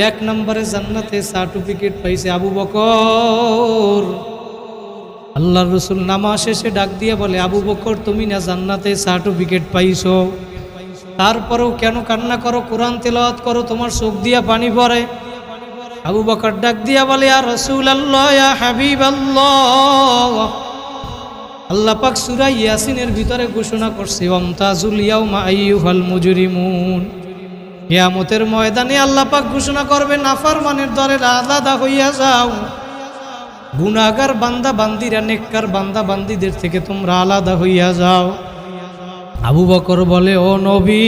এক নম্বরে জান্নাতে সার্টিফিকেট পাইছে আবু বকর। আল্লাহর রাসূল নামাজ শেষে ডাক দিয়ে বলে, আবু বকর তুমি না জান্নাতে সার্টিফিকেট পাইছো, তারপরেও কেন কান্না করো? কোরআন তেলাওয়াত করো, তোমার চোখ দিয়া পানি পড়ে। আবু বকর ডাক দিয়া বলে, ইয়া রাসূলুল্লাহ, ইয়া হাবিবাল্লাহ, আল্লাহ পাক সূরা ইয়াসিনের ভিতরে ঘোষণা করছে, ওয়ামতাজুল ইয়াউমা আইয়ুহাল মুজরিমুন। কিয়ামতের ময়দানে আল্লাহ পাক ঘোষণা করবে, নাফরমানের দলে আলাদা হইয়া যাও, গুনাহগার বান্দা বান্দিরা নেককার বান্দা বান্দিদের থেকে তোমরা আলাদা হইয়া যাও। আবু বকর বলে, ও নবী,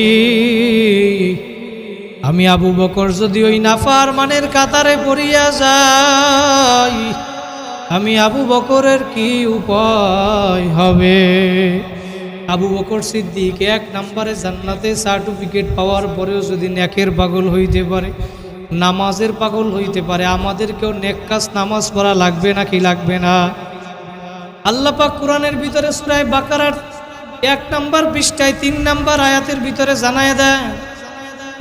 আমি আবু বকর যদি ওই নাফরমানের কাতারে পড়িয়া যাই, আমি আবু বকরের কি উপায় হবে? আবু বকর সিদ্দিক এক নম্বরে জান্নাতে সার্টিফিকেট পাওয়ার পরেও যদি নেকের পাগল হইতে পারে, নামাজের পাগল হইতে পারে, আমাদেরকেও নেক কাজ নামাজ পড়া লাগবে নাকি লাগবে না? আল্লাহ পাক কোরআনের ভিতরে সূরা বাকারার 1 নম্বর পৃষ্ঠায় 3 নম্বর আয়াতের ভিতরে জানায় দেয়,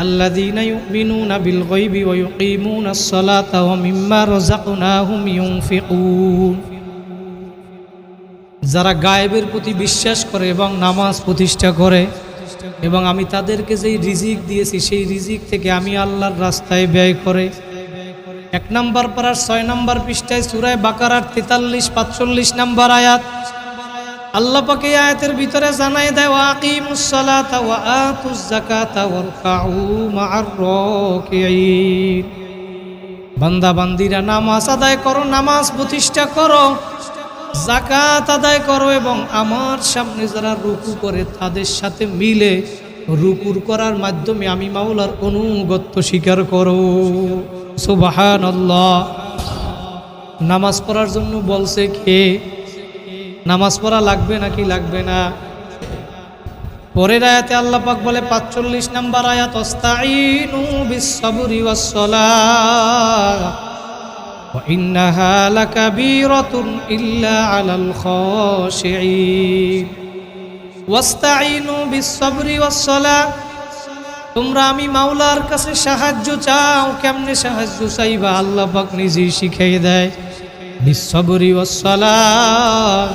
আল্লাযীনা ইউমিনুনা বিল গায়বি ওয়া ইউকিমুনাস সালাতা ওয়া মিম্মা রাযাকনাহুম ইউনফিকুন। যারা গায়েবের প্রতি বিশ্বাস করে এবং নামাজ প্রতিষ্ঠা করে, এবং আমি তাদেরকে যেই রিজিক দিয়েছি সেই রিজিক থেকে আমি আল্লাহর রাস্তায় ব্যয় করে। 1 নম্বর পারার 6 নম্বর পৃষ্ঠায় সূরা বাকারার 43-45 নম্বর আয়াত আল্লাহ পাক এই আয়াতের ভিতরে জানায় দেয়, ওয়াকিমুস সালাতা ওয়া আতুজ যাকাতা ওয়ারকাউ মা'আর রাকিঈন। বান্দা বান্দিরা নামাজ আদায় করো, নামাজ প্রতিষ্ঠা করো, যাকাত আদায় করো, এবং আমার সামনে যারা রুকু করে তাদের সাথে মিলে রুকুর করার মাধ্যমে আমি মাওলার অনুগত্য স্বীকার করো। সুবহানাল্লাহ। নামাজ পড়ার জন্য বলছে কে? নামাজ পড়া লাগবে নাকি লাগবে না? পরের আয়াতে আল্লাহ পাক বলে 45 নম্বর আয়াত, ওয়াস্তাঈনু বিস-সাবরি ওয়াস-সালাহ ওয়া ইন্নাহা লাকাবীরাতুন ইল্লা আলাল খাশিঈন। ওয়াস্তাঈনু বিস-সাবরি ওয়াস-সালাহ, তোমরা আমি মাওলার কাছে সাহায্য চাও। কেমনে সাহায্য চাইবা? আল্লাহ পাক নিজেই শিখিয়ে দেয়, বিস-সাবরি ওয়াস-সালাহ,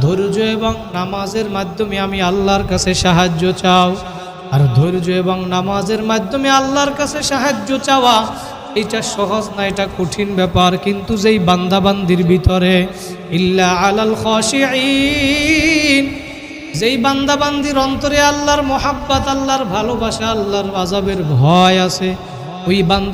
ধৈর্য এবং নামাজের মাধ্যমে আমি আল্লাহর কাছে সাহায্য চাও। আর ধৈর্য এবং নামাজের মাধ্যমে আল্লাহর কাছে সাহায্য চাওয়া এটা সহজ না, এটা কঠিন ব্যাপার। কিন্তু যেই বান্দাবান্দির ভিতরে ইল্লা আলাল খাশিঈন, যেই বান্দাবান্দির অন্তরে আল্লাহর মোহাব্বত, আল্লাহর ভালোবাসা, আল্লাহর আযাবের ভয় আছে, ওই বান্দা